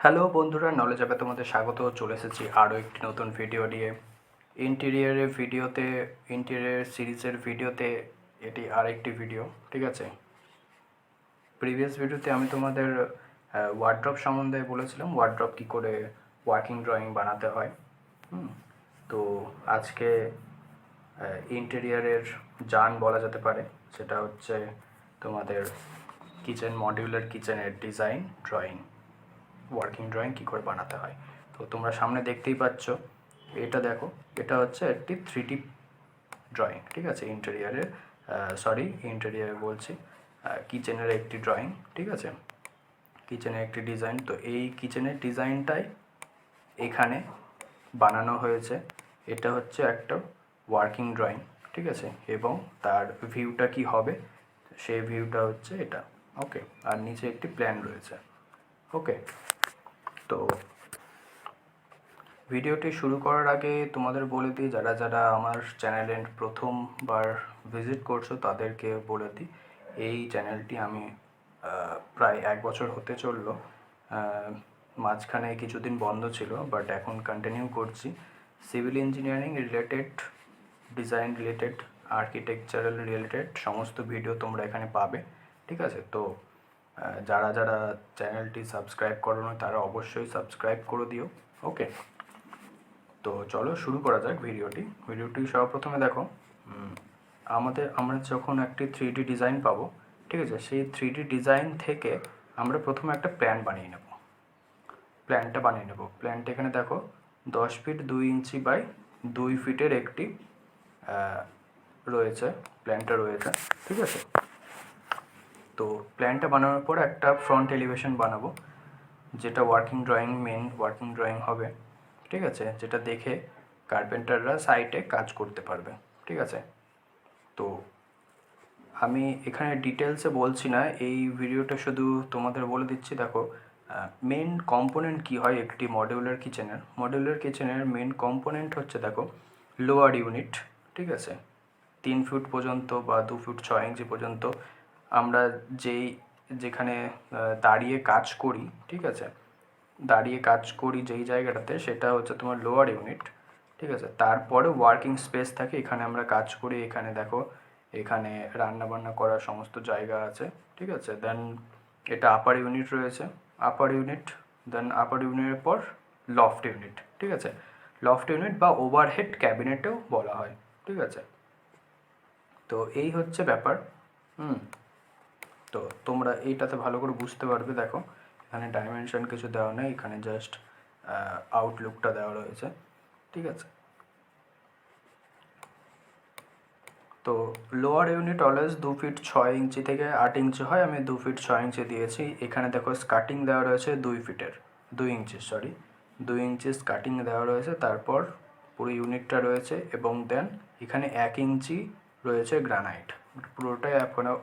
Hello বন্ধুরা, knowledge অ্যাপে তোমাদের স্বাগত। চলে এসেছি আরও একটি নতুন ভিডিও নিয়ে। ইন্টেরিয়ার সিরিজের ভিডিওতে এটি আরেকটি ভিডিও, ঠিক আছে। প্রিভিয়াস ভিডিওতে আমি তোমাদের ওয়ার্ড্রপ সম্বন্ধে বলেছিলাম, ওয়ার্ড্রপ কী করে ওয়ার্কিং ড্রয়িং বানাতে হয়। তো আজকে ইন্টেরিয়ারের জান বলা যেতে পারে, সেটা হচ্ছে তোমাদের মডিউলার কিচেনের ডিজাইন ড্রয়িং, ওয়ার্কিং ড্রয়িং কী করে বানাতে হয়। তো তোমরা সামনে দেখতেই পাচ্ছ, এটা দেখো, এটা হচ্ছে একটি 3D ড্রয়িং, ঠিক আছে। ইন্টেরিয়ারে বলছি, কিচেনের একটি ড্রয়িং, ঠিক আছে, কিচেনের একটি ডিজাইন। তো এই কিচেনের ডিজাইনটাই এখানে বানানো হয়েছে। এটা হচ্ছে একটা ওয়ার্কিং ড্রয়িং, ঠিক আছে, এবং তার ভিউটা কি হবে সেই ভিউটা হচ্ছে এটা, ওকে। আর নিচে একটি প্ল্যান রয়েছে, ওকে। তো ভিডিওটি শুরু করার আগে তোমাদের বলে দিই, যারা যারা আমার চ্যানেলে প্রথমবার ভিজিট করছো তাদেরকে বলে দিই, এই চ্যানেলটি আমি প্রায় 1 বছর হতে চললো। মাঝখানে কিছুদিন বন্ধ ছিল, বাট এখন কন্টিনিউ করছি। Civil engineering related, design related, architectural related সমস্ত ভিডিও তোমরা এখানে পাবে, ঠিক আছে। তো যারা যারা চ্যানেলটি সাবস্ক্রাইব করোনি তারা অবশ্যই সাবস্ক্রাইব করে দিও, ওকে। তো চলো শুরু করা যাক ভিডিওটি সর্বপ্রথমে দেখো, আমরা যখন একটি 3D ডিজাইন পাবো, ঠিক আছে, সেই 3D ডিজাইন থেকে আমরা প্রথমে একটা প্ল্যান বানিয়ে নেব। প্ল্যানটা এখানে দেখো, 10 ফিট 2 ইঞ্চি বাই 2 ফিটের একটি প্ল্যানটা রয়েছে, ঠিক আছে। তো প্ল্যানটা বানানোর পর একটা ফ্রন্ট এলিভেশন বানাবো, যেটা মেন ওয়ার্কিং ড্রয়িং হবে, ঠিক আছে, যেটা দেখে কার্পেন্টাররা সাইটে কাজ করতে পারবে, ঠিক আছে। তো আমি এখানে ডিটেলসে বলছি না, এই ভিডিওটা শুধু তোমাদের বলে দিচ্ছি। দেখো, মেন কম্পোনেন্ট কি হয় একটি মডিউলার কিচেনের মেন কম্পোনেন্ট হচ্ছে, দেখো, লোয়ার ইউনিট, ঠিক আছে। 3 ফুট পর্যন্ত বা 2 ফুট 6 ইঞ্চি পর্যন্ত আমরা যেখানে দাঁড়িয়ে কাজ করি, ঠিক আছে, যেই জায়গাটাতে, সেটা হচ্ছে তোমার লোয়ার ইউনিট, ঠিক আছে। তারপরে ওয়ার্কিং স্পেস থাকে, এখানে আমরা কাজ করি। এখানে দেখো, এখানে রান্নাবান্না করার সমস্ত জায়গা আছে, ঠিক আছে। দেন এটা আপার ইউনিট রয়েছে, আপার ইউনিটের পর লফট ইউনিট, ঠিক আছে। লফট ইউনিট বা ওভারহেড ক্যাবিনেটেও বলা হয়, ঠিক আছে। তো এই হচ্ছে ব্যাপার। তো তোমরা এইটাতে ভালো করে বুঝতে পারবে। দেখো, এখানে ডাইমেনশন কিছু দেওয়া নেই, এখানে জাস্ট আউটলুকটা দেওয়া রয়েছে, ঠিক আছে। তো লোয়ার ইউনিট অলওয়েজ 2 ফিট 6 ইঞ্চি থেকে 8 ইঞ্চি হয়, আমি 2 ফিট 6 ইঞ্চি দিয়েছি। এখানে দেখো স্কার্টিং দেওয়া রয়েছে 2 ইঞ্চি স্কার্টিং দেওয়া রয়েছে। তারপর পুরো ইউনিটটা রয়েছে, এবং দেন এখানে 1 ইঞ্চি রয়েছে গ্রানাইট, পুরোটাই এখনও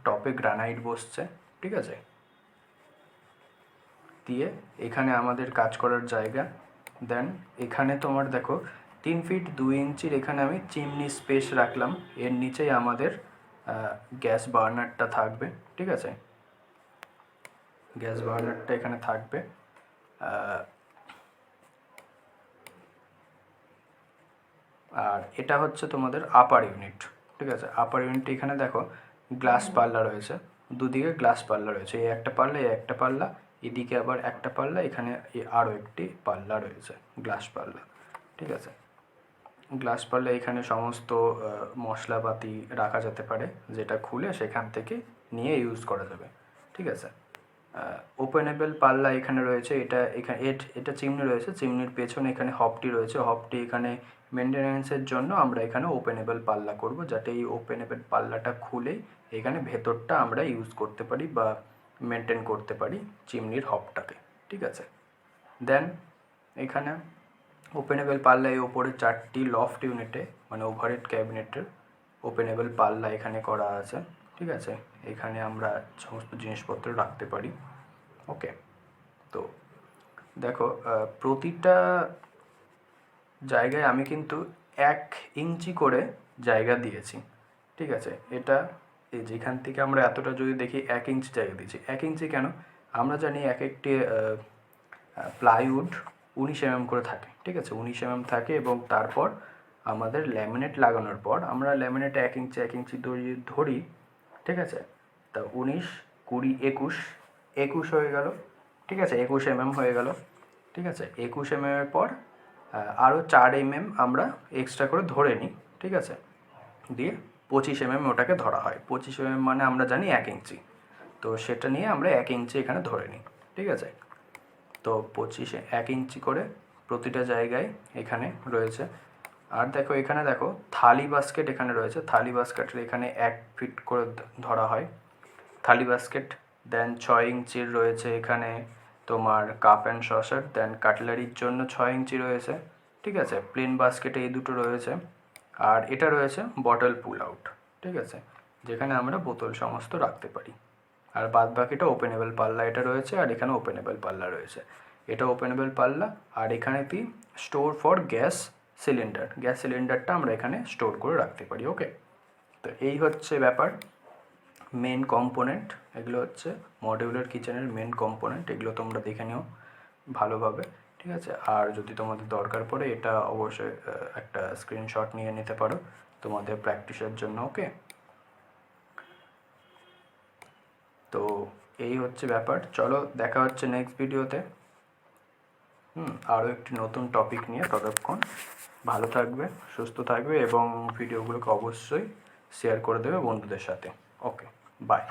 টপে গ্রানাইট বসছে, ঠিক আছে। দিয়ে এখানে আমাদের কাজ করার জায়গা। দেন এখানে তোমার দেখো 3 ফিট 2 ইঞ্চির এখানে আমি চিমনি স্পেস রাখলাম, এর নিচেই আমাদের গ্যাস বার্নারটা থাকবে, ঠিক আছে। গ্যাস বার্নারটা এখানে থাকবে। আর এটা হচ্ছে তোমাদের আপার ইউনিট, ঠিক আছে। আপার ইউনিট এখানে দেখো গ্লাস পাল্লা রয়েছে, দুদিকে গ্লাস পাল্লা রয়েছে, এই একটা পাল্লা, এদিকে আবার একটা পাল্লা, এখানে আরও একটি পাল্লা রয়েছে, গ্লাস পাল্লা, ঠিক আছে। গ্লাস পাল্লা এখানে সমস্ত মশলাপাতি রাখা যেতে পারে, যেটা খুলে সেখান থেকে নিয়ে ইউজ করা যাবে, ঠিক আছে। ওপেনেবল পাল্লা এখানে রয়েছে, এটা চিমনি রয়েছে, চিমনির পেছনে এখানে হবটি রয়েছে, হবটি এখানে মেনটেন্যান্সের জন্য আমরা এখানে ওপেনেবল পাল্লা করব, যাতে এই ওপেনেবল পাল্লাটা খুলেই এখানে ভেতরটা আমরা ইউজ করতে পারি বা মেনটেন করতে পারি চিমনির হবটাকে, ঠিক আছে। দেন এখানে ওপেনেবল পাল্লা, এই ওপরে 4টি লফট ইউনিটে মানে ওভারহেড ক্যাবিনেটের ওপেনেবল পাল্লা এখানে করা আছে, ঠিক আছে। এখানে আমরা সমস্ত জিনিসপত্র রাখতে পারি, ওকে। তো দেখো, প্রতিটা জায়গায় আমি কিন্তু 1 ইঞ্চি করে জায়গা দিয়েছি, ঠিক আছে। এটা এই যেখান থেকে আমরা এতটা যদি দেখি 1 ইঞ্চি জায়গা দিয়েছি। 1 ইঞ্চি কেন? আমরা জানি এক একটি প্লাইউড 19 mm করে থাকে, ঠিক আছে, 19 mm থাকে। এবং তারপর আমাদের ল্যামিনেট লাগানোর পর আমরা ল্যামিনেটে 1 ইঞ্চি 1 ইঞ্চি ধরি, ঠিক আছে। তা 19, 20, 21 হয়ে গেল, ঠিক আছে, 21 mm হয়ে গেল, ঠিক আছে। 21 mm এর পর আরও 4 mm আমরা এক্সট্রা করে ধরে নিই, ঠিক আছে। দিয়ে 25 mm ওটাকে ধরা হয়। 25 mm মানে আমরা জানি 1 ইঞ্চি, তো সেটা নিয়ে আমরা 1 ইঞ্চি এখানে ধরে নিই, ঠিক আছে। তো 25-এ 1 ইঞ্চি করে প্রতিটা জায়গায় এখানে রয়েছে। আর দেখো এখানে দেখো থালি বাস্কেট এখানে রয়েছে, থালি বাস্কেটের এখানে 1 ফিট করে ধরা হয় থালি বাস্কেট। দেন 6 ইঞ্চির রয়েছে এখানে তোমার কাপ অ্যান্ড সসার, দেন কাটলারির জন্য 6 ইঞ্চি রয়েছে, ঠিক আছে। প্লেন বাস্কেটে এই দুটো রয়েছে। আর এটা রয়েছে বটল পুল আউট, ঠিক আছে, যেখানে আমরা বোতল সমস্ত রাখতে পারি। আর বাদ বাকিটা ওপেনেবল পাল্লা এটা রয়েছে, আর এখানে ওপেনেবল পাল্লা রয়েছে। এটা ওপেনেবল পাল্লা, আর এখানে কি স্টোর ফর গ্যাস সিলিন্ডারটা আমরা এখানে স্টোর করে রাখতে পারি। ওকে, তো এই হচ্ছে ব্যাপার, মেন কম্পোনেন্ট এগুলো হচ্ছে মডিউলার কিচেনের মেন কম্পোনেন্ট। এগুলো তোমরা দেখে নিও ভালোভাবে, ঠিক আছে। আর যদি তোমাদের দরকার পড়ে এটা অবশ্যই একটা স্ক্রিনশট নিয়ে নিতে পারো তোমাদের প্র্যাকটিসের জন্য। ওকে, তো এই হচ্ছে ব্যাপার। চলো দেখা হচ্ছে নেক্সট ভিডিওতে, আরও একটি নতুন টপিক নিয়ে। ততক্ষণ ভালো থাকবে, সুস্থ থাকবে এবং ভিডিওগুলোকে অবশ্যই শেয়ার করে দেবে বন্ধুদের সাথে। ওকে, বাই।